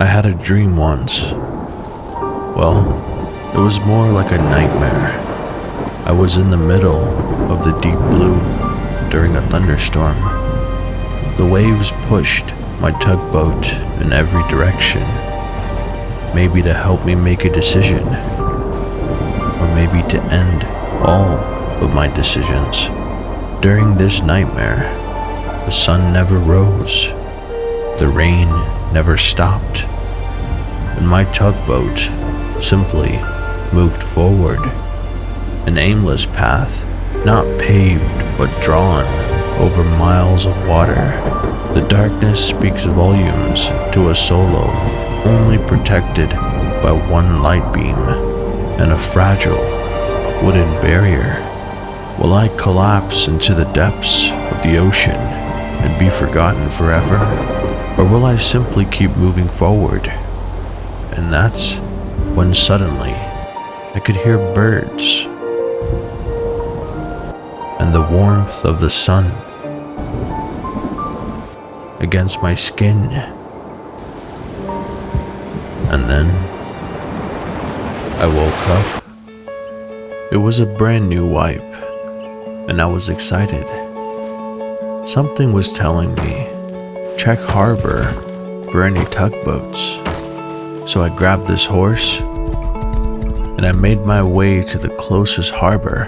I had a dream once. Well, it was more like a nightmare. I was in the middle of the deep blue during a thunderstorm. The waves pushed my tugboat in every direction, maybe to help me make a decision, or maybe to end all of my decisions. During this nightmare, the sun never rose, the rain never stopped, and my tugboat simply moved forward, an aimless path, not paved but drawn over miles of water. The darkness speaks volumes to a solo only protected by one light beam and a fragile wooden barrier. Will I collapse into the depths of the ocean and be forgotten forever? Or will I simply keep moving forward? And that's when suddenly I could hear birds and the warmth of the sun against my skin. And then I woke up. It was a brand new wipe, and I was excited. Something was telling me, check harbor for any tugboats. So I grabbed this horse and I made my way to the closest harbor.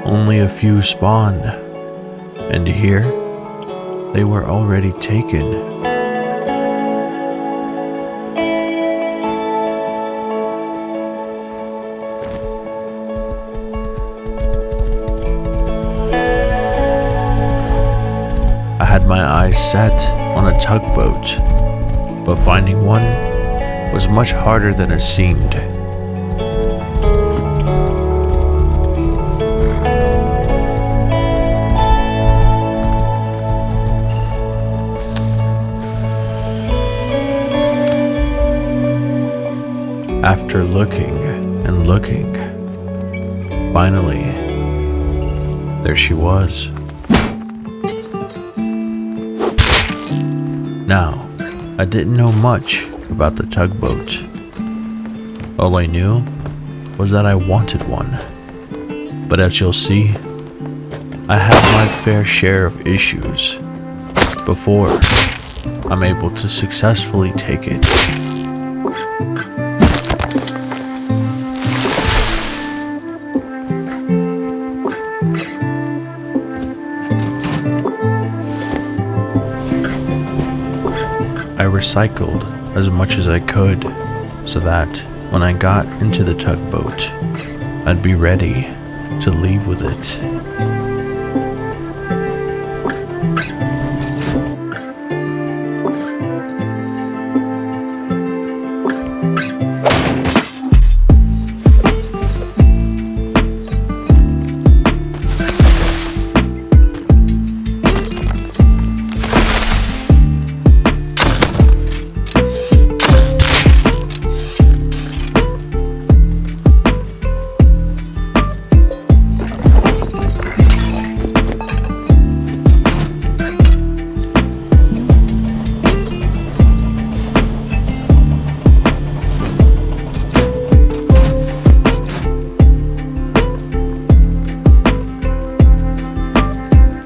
Only a few spawned, and here they were already taken. I had my eyes set on a tugboat, but finding one was much harder than it seemed. After looking and looking, finally, there she was. Now, I didn't know much about the tugboat. All I knew was that I wanted one. But as you'll see, I had my fair share of issues before I'm able to successfully take it. I recycled as much as I could so that when I got into the tugboat, I'd be ready to leave with it.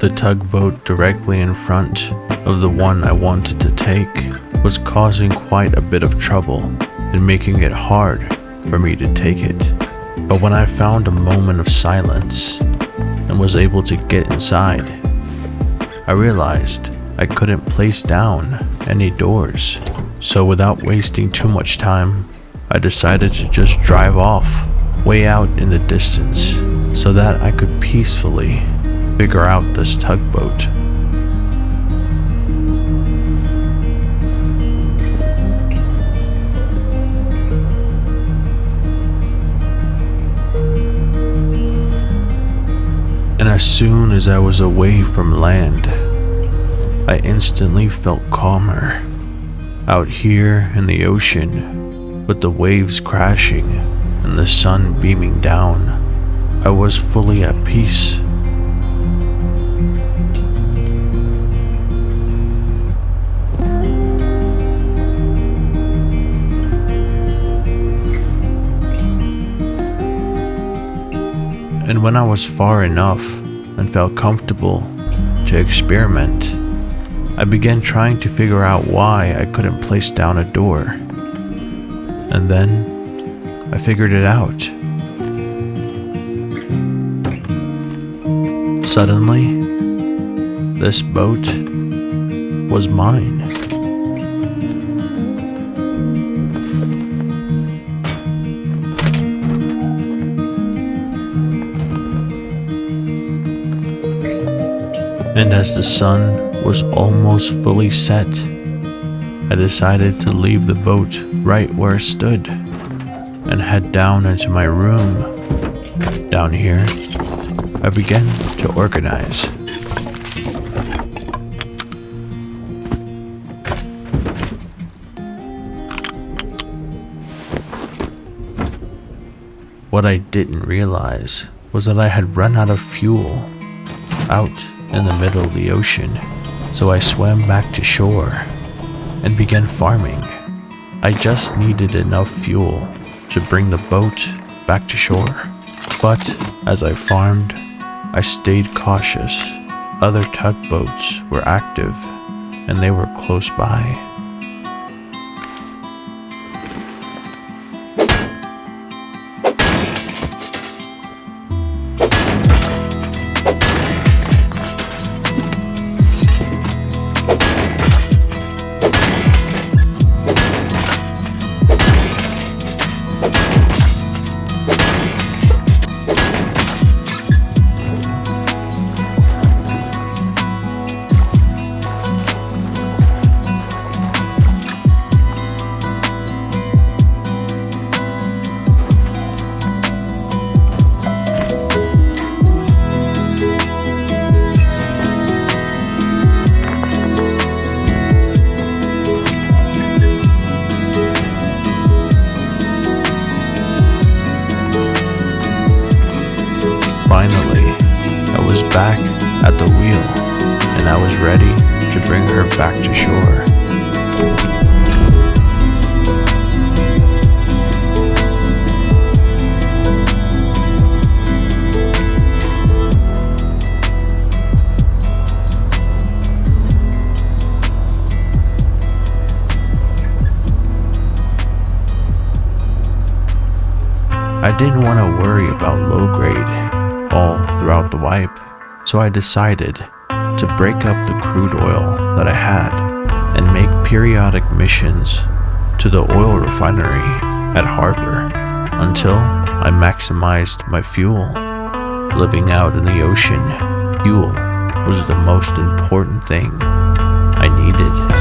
The tugboat directly in front of the one I wanted to take was causing quite a bit of trouble and making it hard for me to take it. But when I found a moment of silence and was able to get inside, I realized I couldn't place down any doors. So without wasting too much time, I decided to just drive off way out in the distance so that I could peacefully figure out this tugboat. And as soon as I was away from land, I instantly felt calmer. Out here in the ocean, with the waves crashing and the sun beaming down, I was fully at peace. And when I was far enough and felt comfortable to experiment, I began trying to figure out why I couldn't place down a door. And then I figured it out. Suddenly, this boat was mine. And as the sun was almost fully set, I decided to leave the boat right where it stood and head down into my room. Down here, I began to organize. What I didn't realize was that I had run out of fuel out in the middle of the ocean, so I swam back to shore and began farming. I just needed enough fuel to bring the boat back to shore, but as I farmed, I stayed cautious. Other tugboats were active and they were close by. Finally, I was back at the wheel, and I was ready to bring her back to shore. I didn't want to worry about low grade all throughout the wipe, so I decided to break up the crude oil that I had and make periodic missions to the oil refinery at harbor until I maximized my fuel. Living out in the ocean, fuel was the most important thing I needed.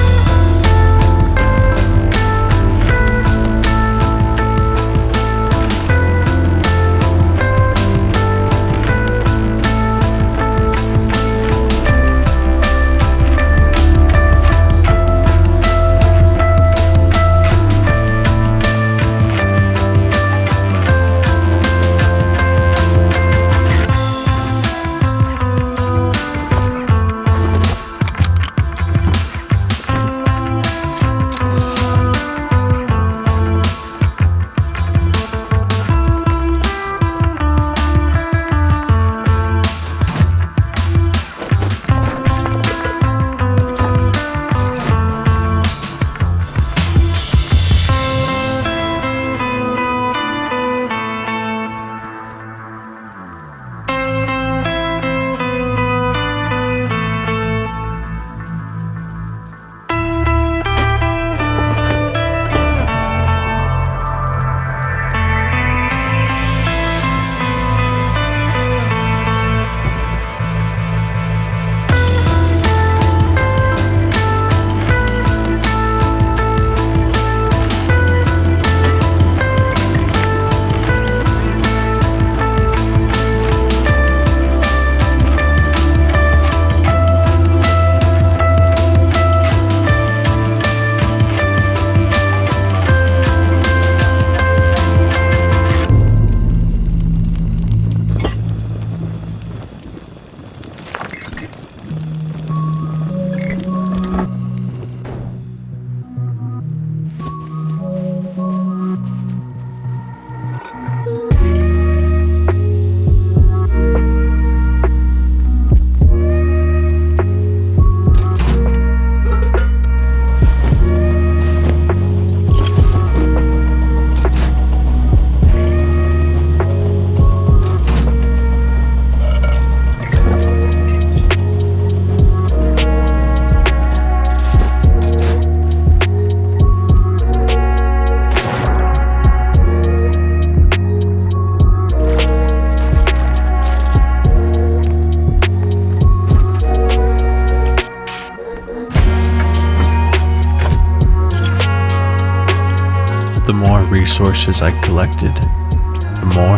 resources I collected, the more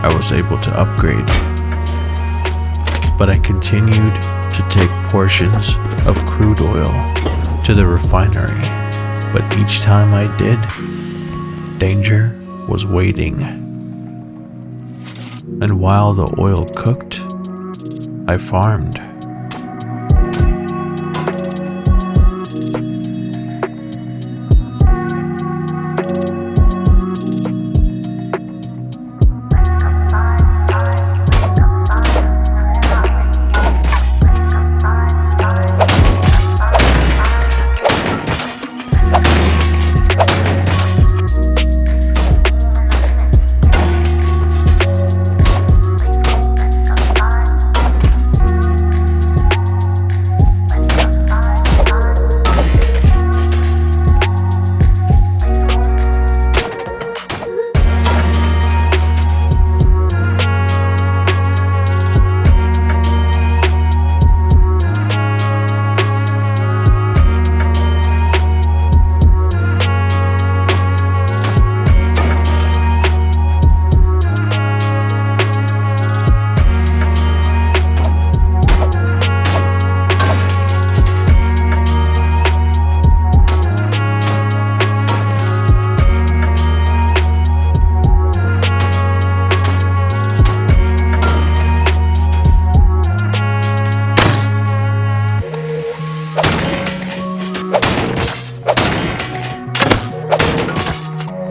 I was able to upgrade. But I continued to take portions of crude oil to the refinery, but each time I did, danger was waiting. And while the oil cooked, I farmed.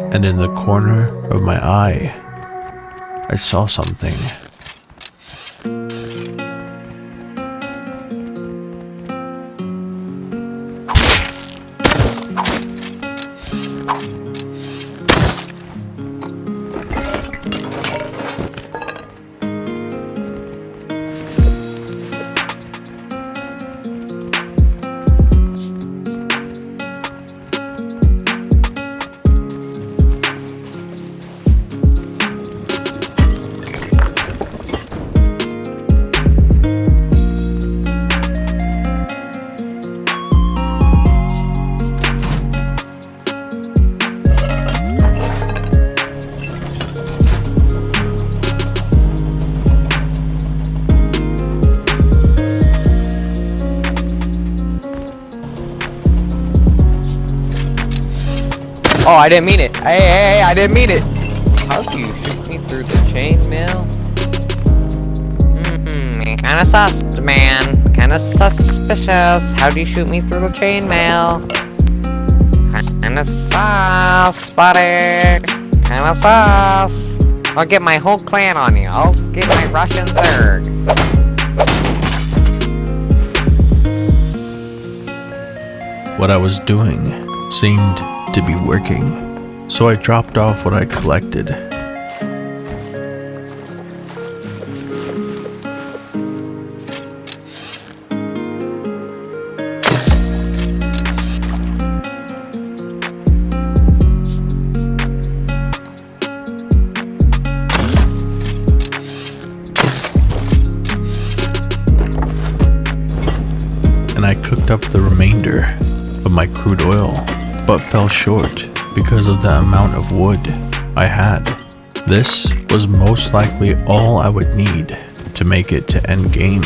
And in the corner of my eye, I saw something. Oh, I didn't mean it. Hey, I didn't mean it. How do you shoot me through the chainmail? Kinda sus, man. Kinda suspicious. How do you shoot me through the chainmail? Kinda sus, buddy. Kinda sus. I'll get my whole clan on you. I'll get my Russian third. What I was doing seemed to be working, so I dropped off what I collected. And I cooked up the remainder of my crude oil, but fell short because of the amount of wood I had. This was most likely all I would need to make it to end game.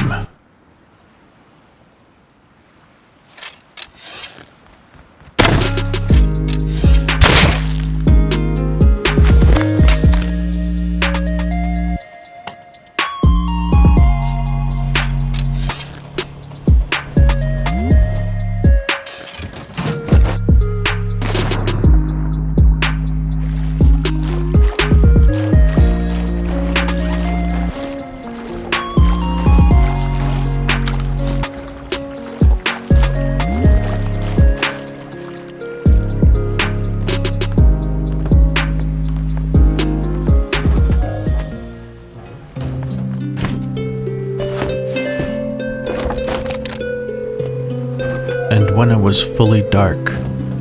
And when it was fully dark,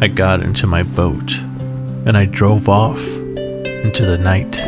I got into my boat and I drove off into the night.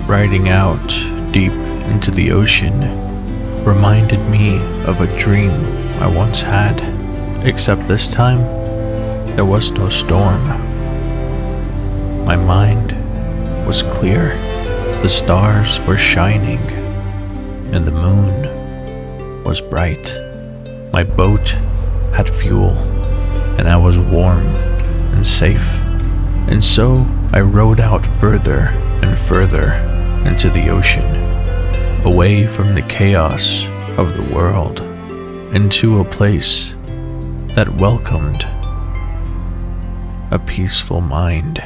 riding out deep into the ocean reminded me of a dream I once had, except this time there was no storm. My mind was clear, the stars were shining, and the moon was bright. My boat had fuel, and I was warm and safe, and so I rowed out further and further into the ocean, away from the chaos of the world, into a place that welcomed a peaceful mind.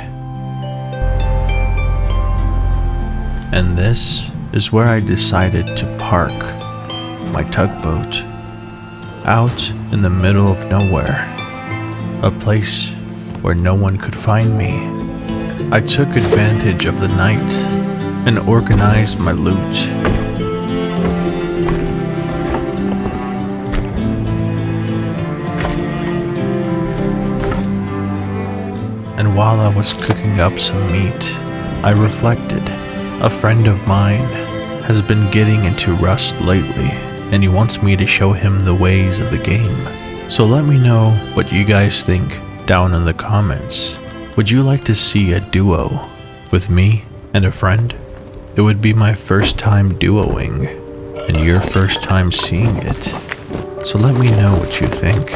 And this is where I decided to park my tugboat, out in the middle of nowhere, a place where no one could find me. I took advantage of the night and organized my loot. And while I was cooking up some meat, I reflected. A friend of mine has been getting into Rust lately, and he wants me to show him the ways of the game. So let me know what you guys think down in the comments. Would you like to see a duo with me and a friend? It would be my first time duoing, and your first time seeing it. So let me know what you think.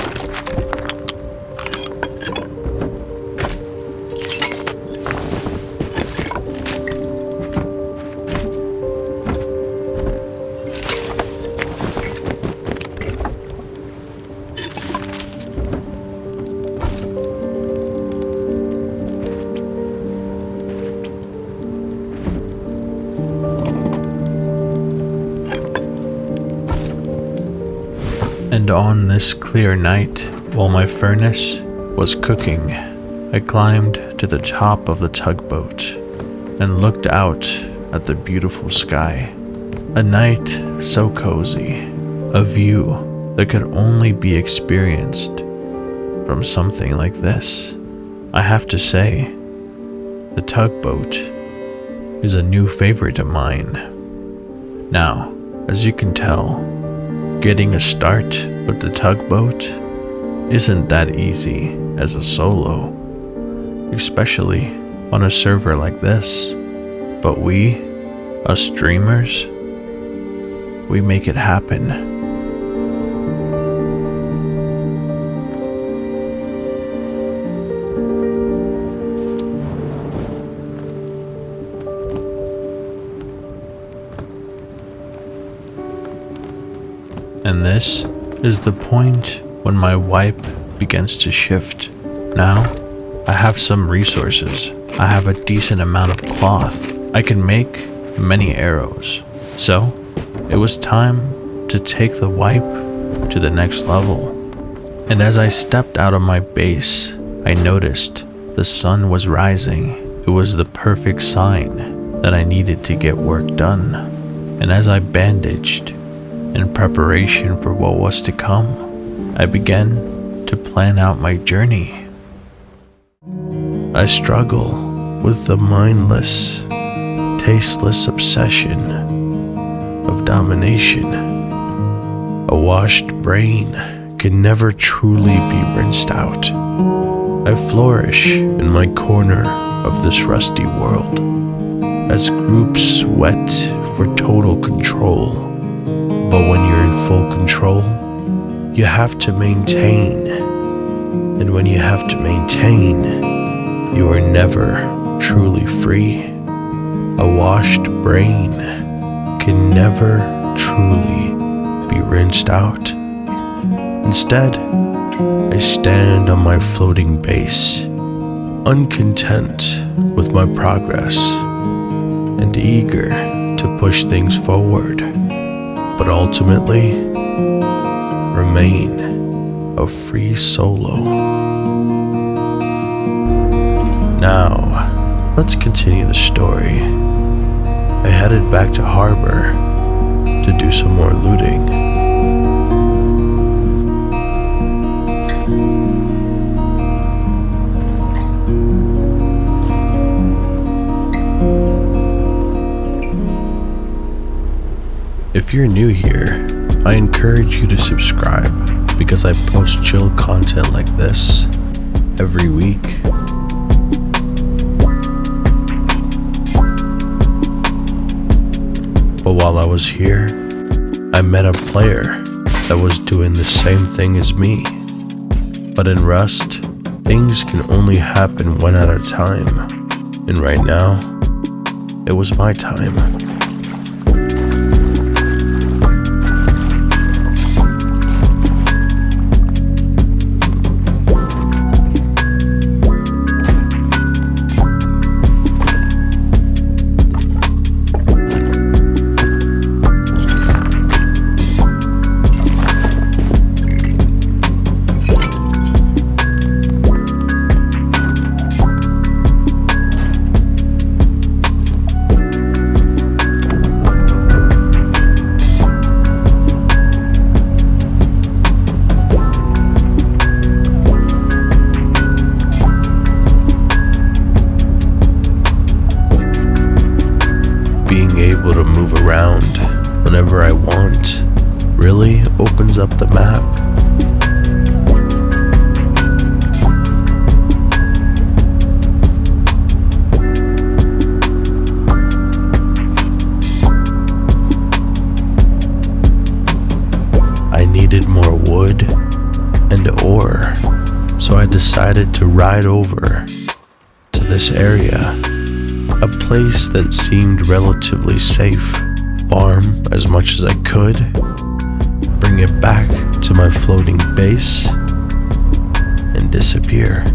And on this clear night, while my furnace was cooking, I climbed to the top of the tugboat and looked out at the beautiful sky. A night so cozy, a view that could only be experienced from something like this. I have to say, the tugboat is a new favorite of mine. Now, as you can tell, getting a start with the tugboat isn't that easy as a solo, especially on a server like this. But we, us dreamers, we make it happen. And this is the point when my wipe begins to shift. Now, I have some resources. I have a decent amount of cloth. I can make many arrows. So, it was time to take the wipe to the next level. And as I stepped out of my base, I noticed the sun was rising. It was the perfect sign that I needed to get work done. And as I bandaged, in preparation for what was to come, I began to plan out my journey. I struggle with the mindless, tasteless obsession of domination. A washed brain can never truly be rinsed out. I flourish in my corner of this rusty world, as groups sweat for total control. But when you're in full control, you have to maintain. And when you have to maintain, you are never truly free. A washed brain can never truly be rinsed out. Instead, I stand on my floating base, uncontent with my progress and eager to push things forward, but ultimately remain a free solo. Now, let's continue the story. I headed back to harbor to do some more looting. you're new here, I encourage you to subscribe because I post chill content like this every week. But while I was here, I met a player that was doing the same thing as me. But in Rust, things can only happen one at a time. And right now, it was my time. Being able to move around whenever I want really opens up the map. I needed more wood and ore, so I decided to ride over to this area. A place that seemed relatively safe, farm as much as I could, bring it back to my floating base, and disappear.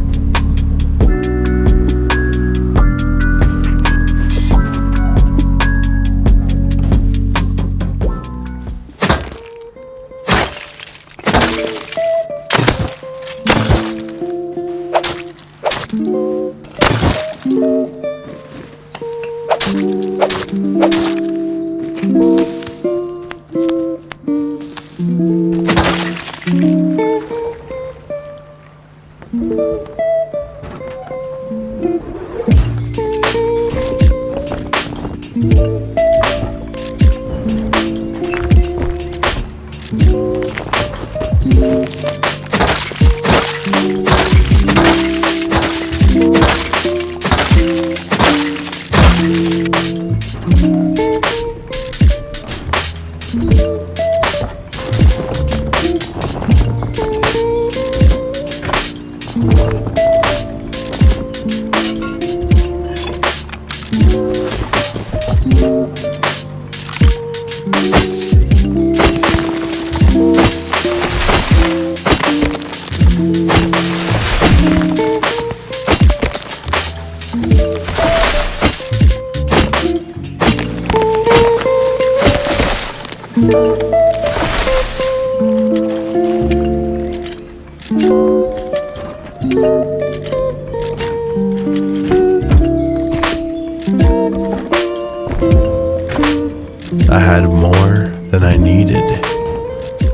I had more than I needed,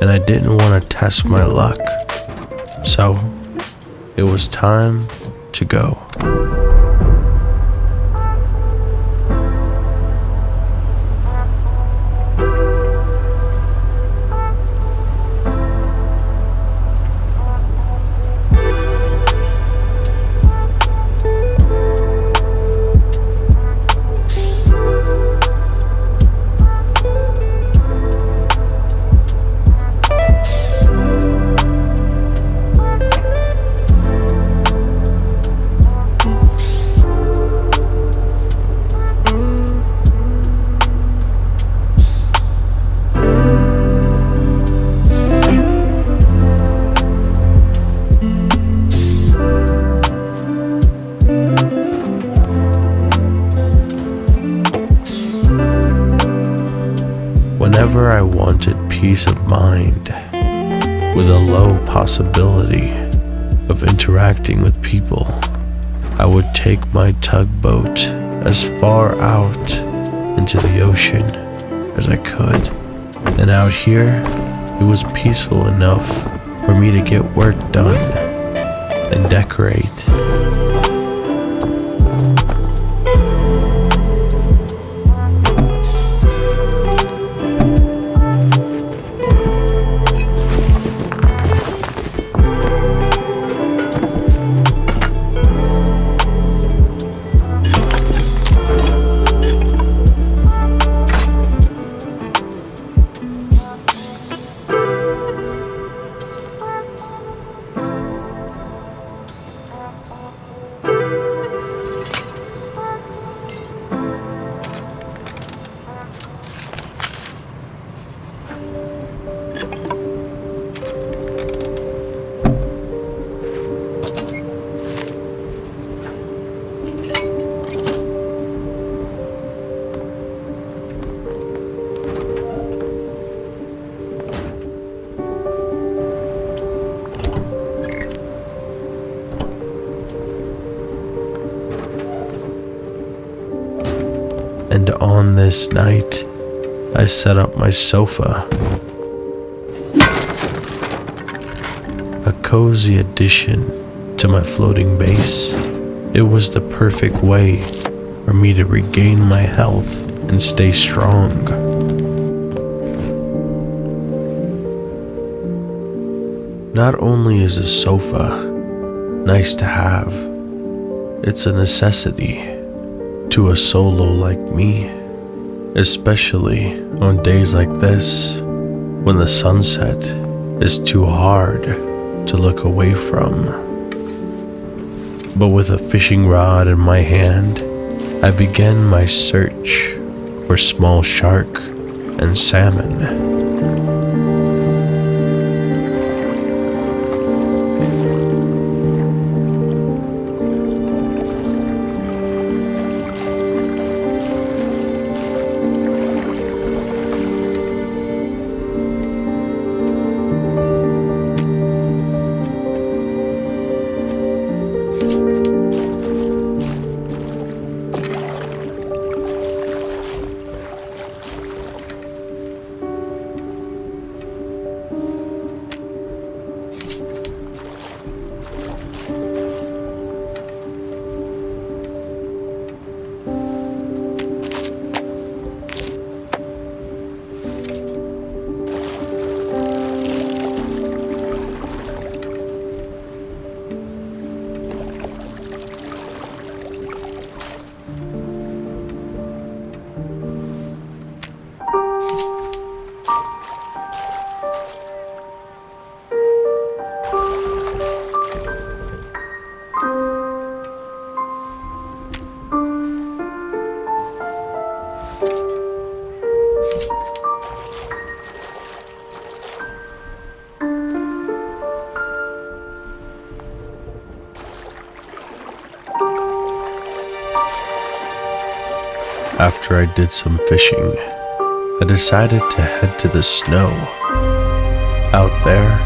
and I didn't want to test my luck, so it was time to go. Whenever I wanted peace of mind, with a low possibility of interacting with people, I would take my tugboat as far out into the ocean as I could. And out here, it was peaceful enough for me to get work done and decorate. And on this night, I set up my sofa. A cozy addition to my floating base. It was the perfect way for me to regain my health and stay strong. Not only is a sofa nice to have, it's a necessity to a solo like me, especially on days like this when the sunset is too hard to look away from. But with a fishing rod in my hand, I began my search for small shark and salmon. After I did some fishing, I decided to head to the snow. Out there,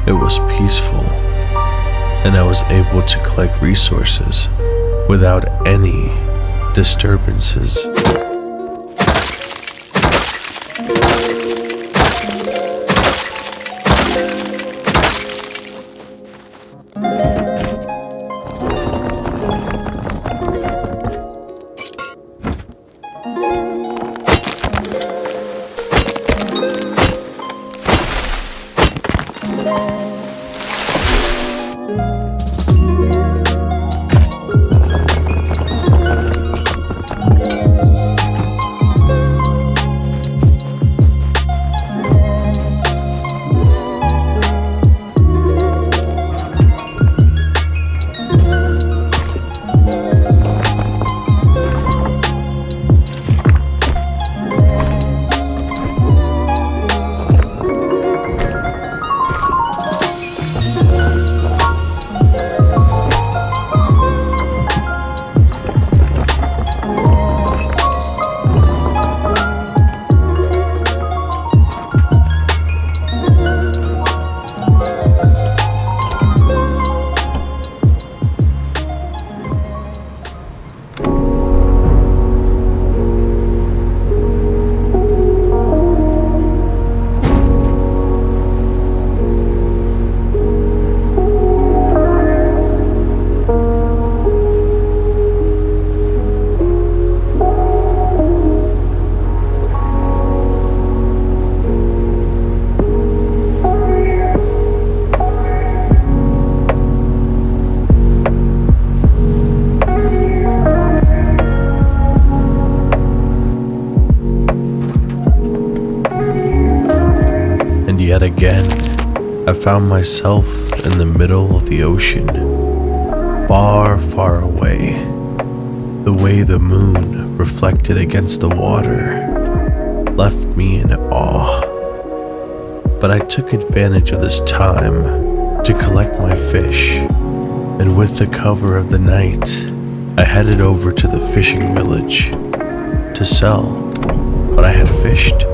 it was peaceful, and I was able to collect resources without any disturbances. Yet again, I found myself in the middle of the ocean, far, far away. The way the moon reflected against the water left me in awe. But I took advantage of this time to collect my fish, and with the cover of the night, I headed over to the fishing village to sell what I had fished.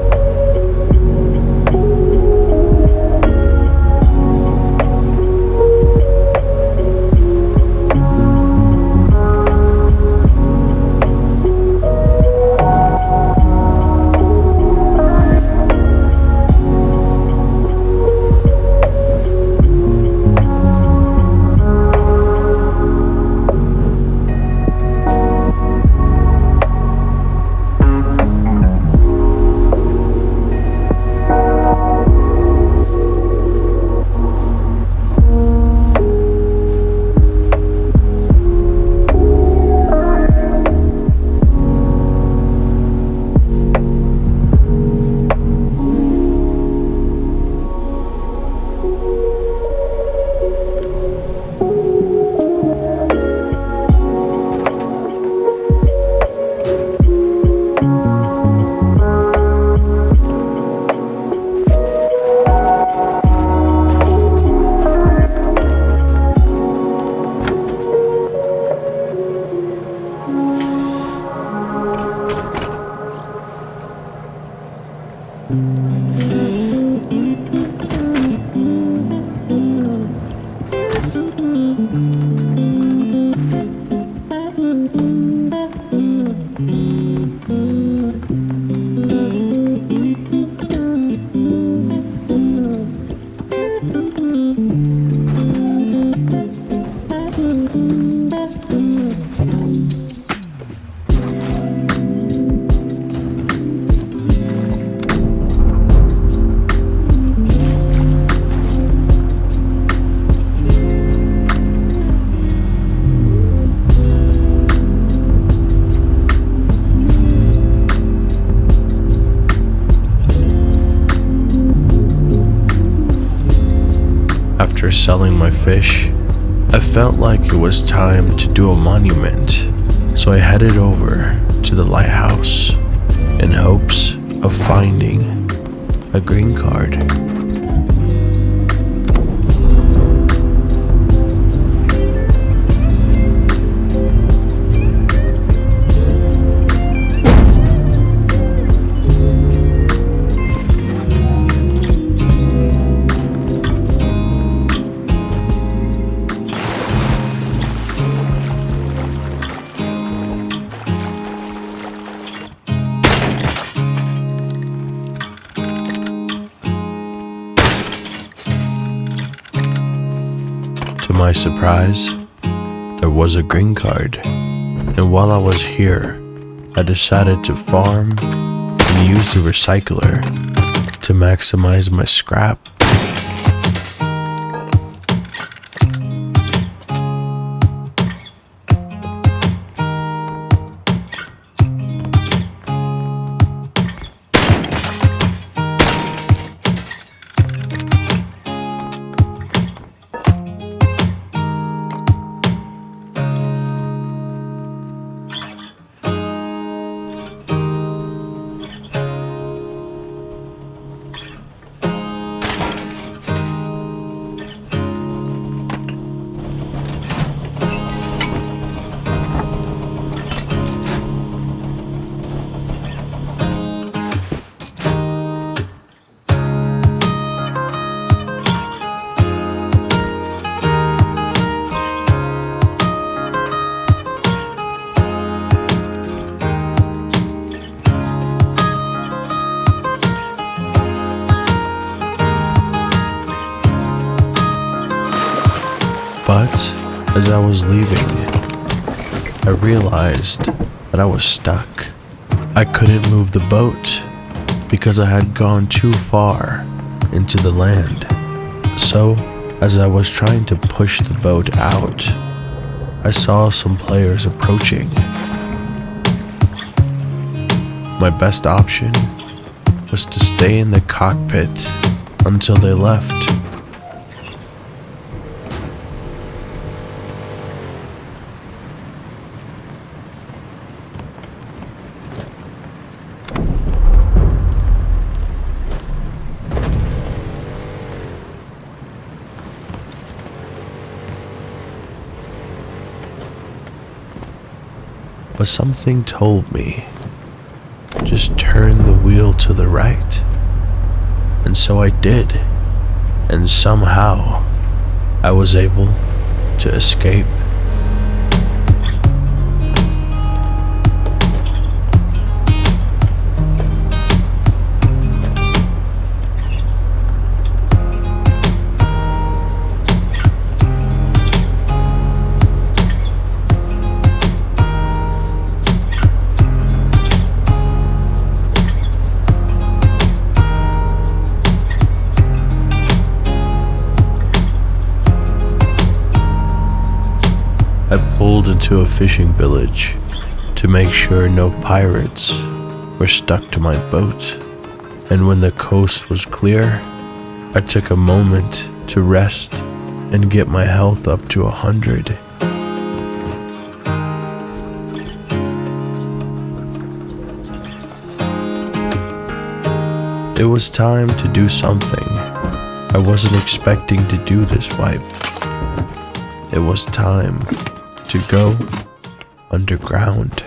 after selling my fish, I felt like it was time to do a monument, so I headed over to the lighthouse in hopes of finding a green card. To my surprise, there was a green card, and while I was here, I decided to farm and use the recycler to maximize my scrap. But as I was leaving, I realized that I was stuck. I couldn't move the boat because I had gone too far into the land. So, as I was trying to push the boat out, I saw some players approaching. My best option was to stay in the cockpit until they left. But something told me, just turn the wheel to the right. And so I did. And somehow, I was able to escape. I pulled into a fishing village to make sure no pirates were stuck to my boat. And when the coast was clear, I took a moment to rest and get my health up to 100. It was time to do something. I wasn't expecting to do this wipe. It was time to go underground.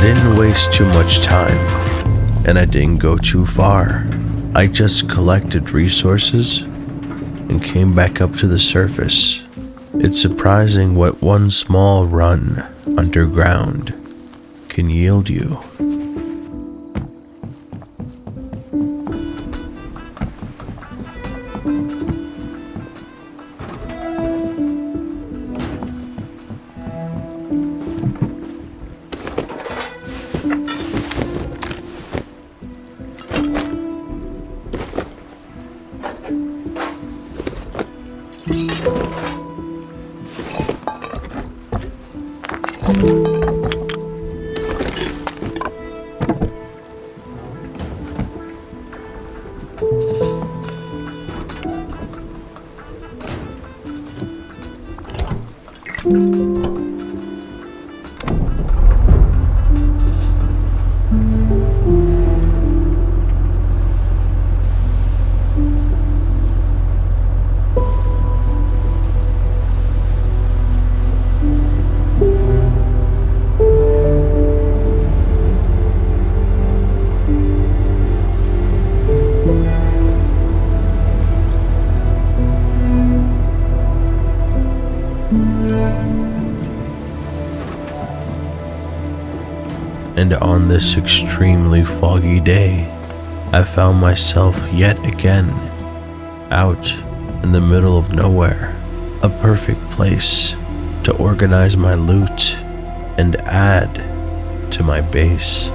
didn't waste too much time, and I didn't go too far. I just collected resources and came back up to the surface. It's surprising what one small run underground can yield you. And on this extremely foggy day, I found myself yet again out in the middle of nowhere, a perfect place to organize my loot and add to my base.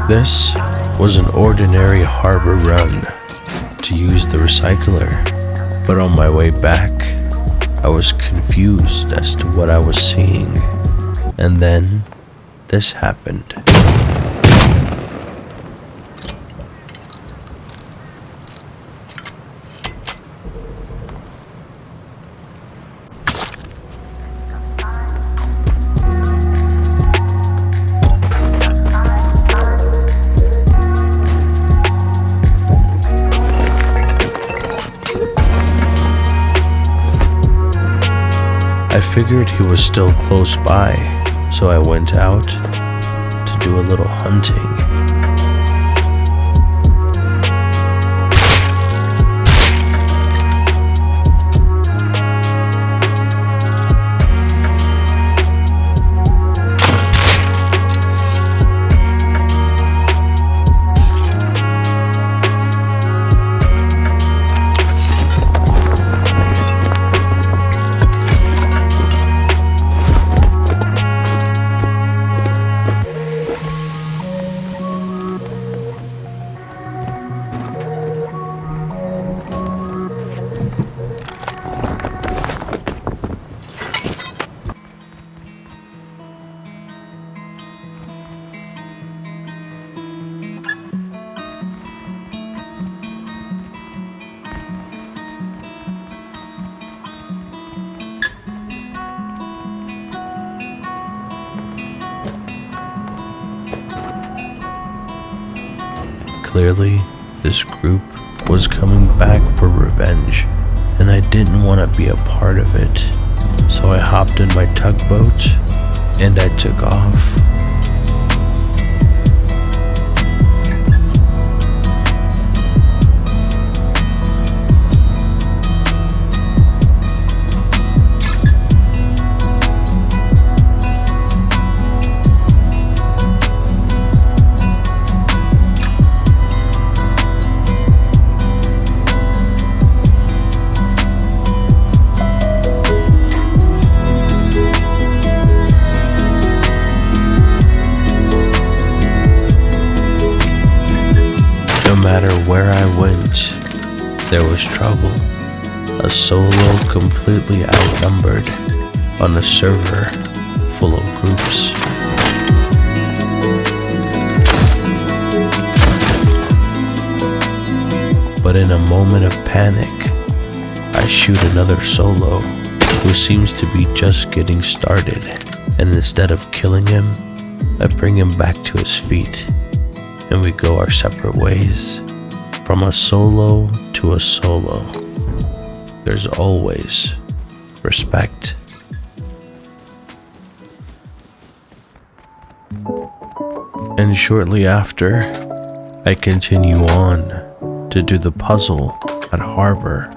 This was an ordinary harbor run to use the recycler, but on my way back, I was confused as to what I was seeing, and then this happened. I figured he was still close by, so I went out to do a little hunting. Clearly, this group was coming back for revenge, and I didn't want to be a part of it. So I hopped in my tugboat and I took off. No matter where I went, there was trouble. A solo completely outnumbered on a server full of groups. But in a moment of panic, I shoot another solo who seems to be just getting started, and instead of killing him, I bring him back to his feet, and we go our separate ways. From a solo to a solo, there's always respect. And shortly after, I continue on to do the puzzle at Harbor.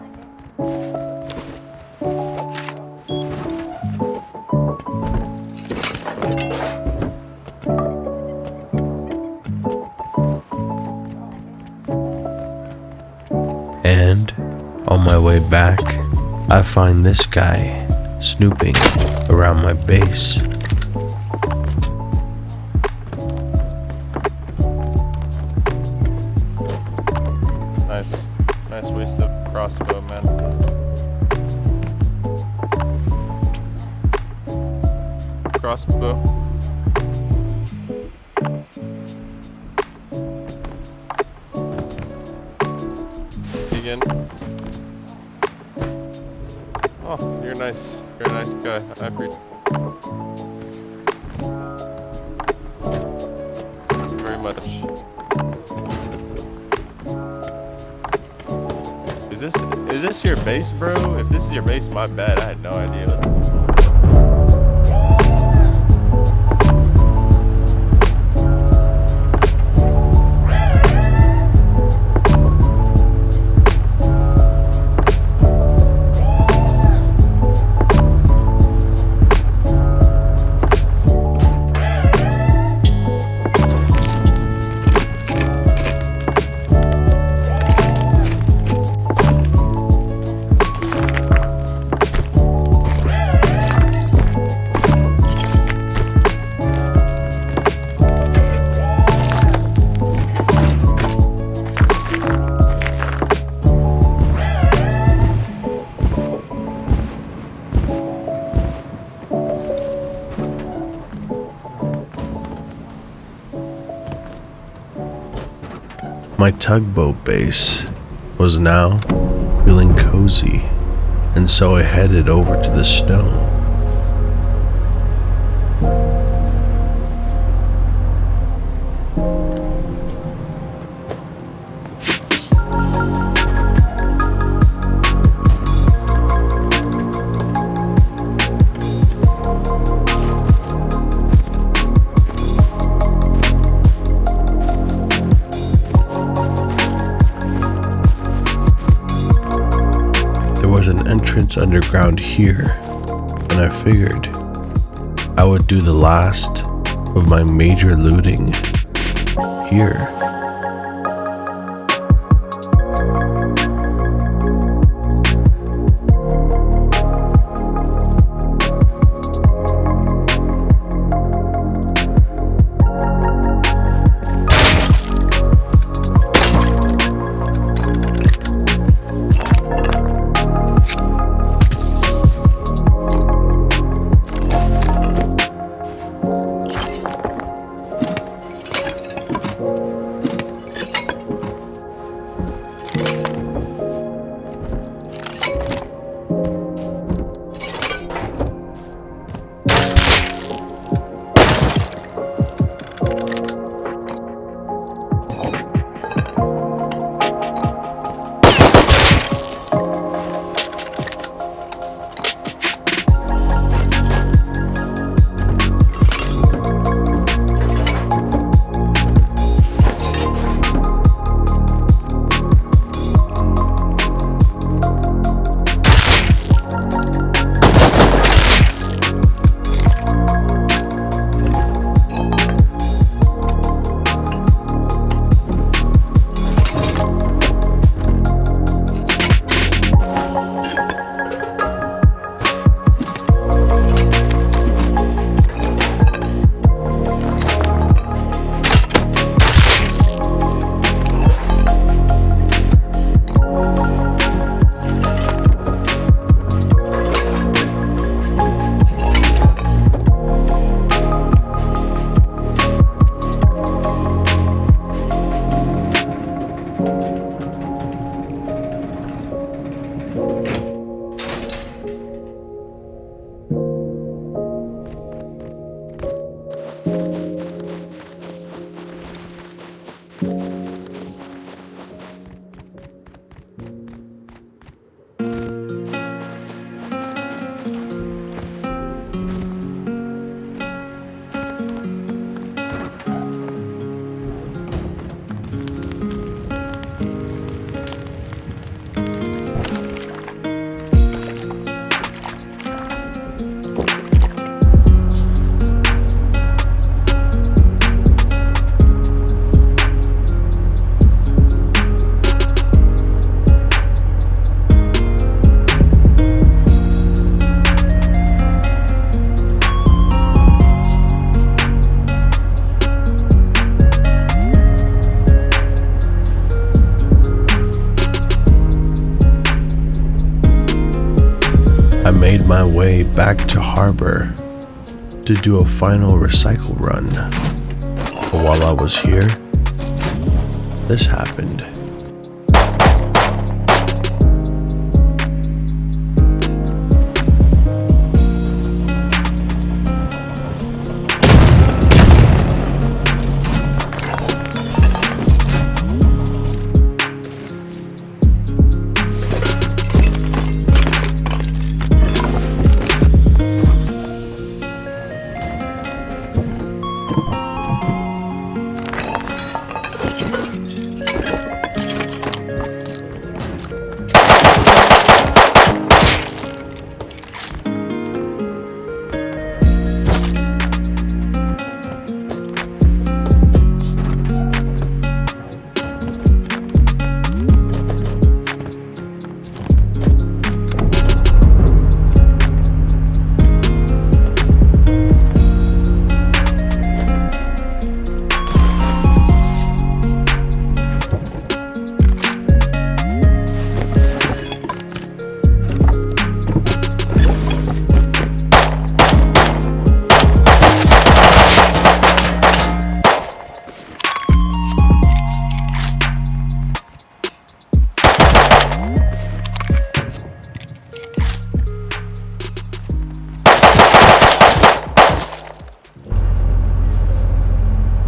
And on my way back, I find this guy snooping around my base. Nice waste of crossbow, man. Crossbow. Again. Oh, you're nice. You're a nice guy. I appreciate it very much. Is this your base, bro? If this is your base, my bad. I had no idea. My tugboat base was now feeling cozy, and so I headed over to the snow. There was an entrance underground here, and I figured I would do the last of my major looting here. I made my way back to harbor to do a final recycle run. But while I was here, this happened.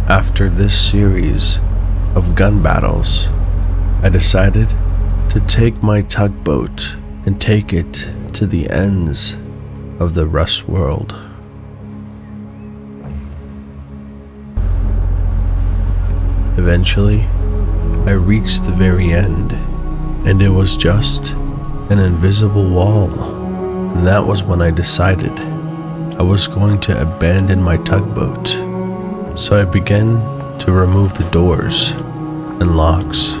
After this series of gun battles, I decided to take my tugboat and take it to the ends of the Rust world. Eventually, I reached the very end, and it was just an invisible wall. And that was when I decided I was going to abandon my tugboat. So I began to remove the doors and locks.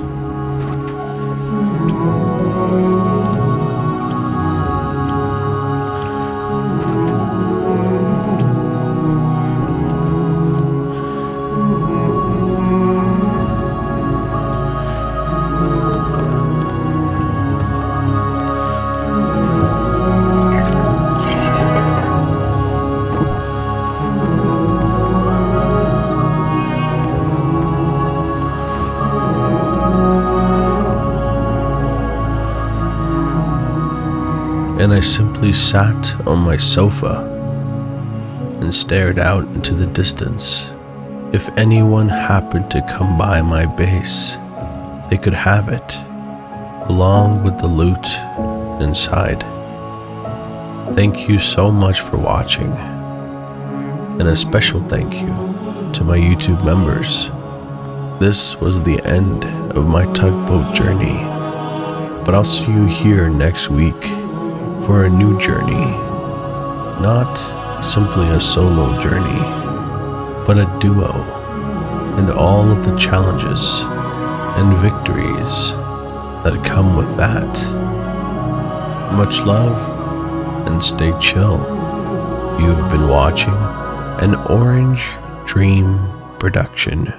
And I simply sat on my sofa and stared out into the distance. If anyone happened to come by my base, they could have it, along with the loot inside. Thank you so much for watching, and a special thank you to my YouTube members. This was the end of my tugboat journey, but I'll see you here next week for a new journey. Not simply a solo journey, but a duo, and all of the challenges and victories that come with that. Much love and stay chill. You've been watching an Orange Dream production.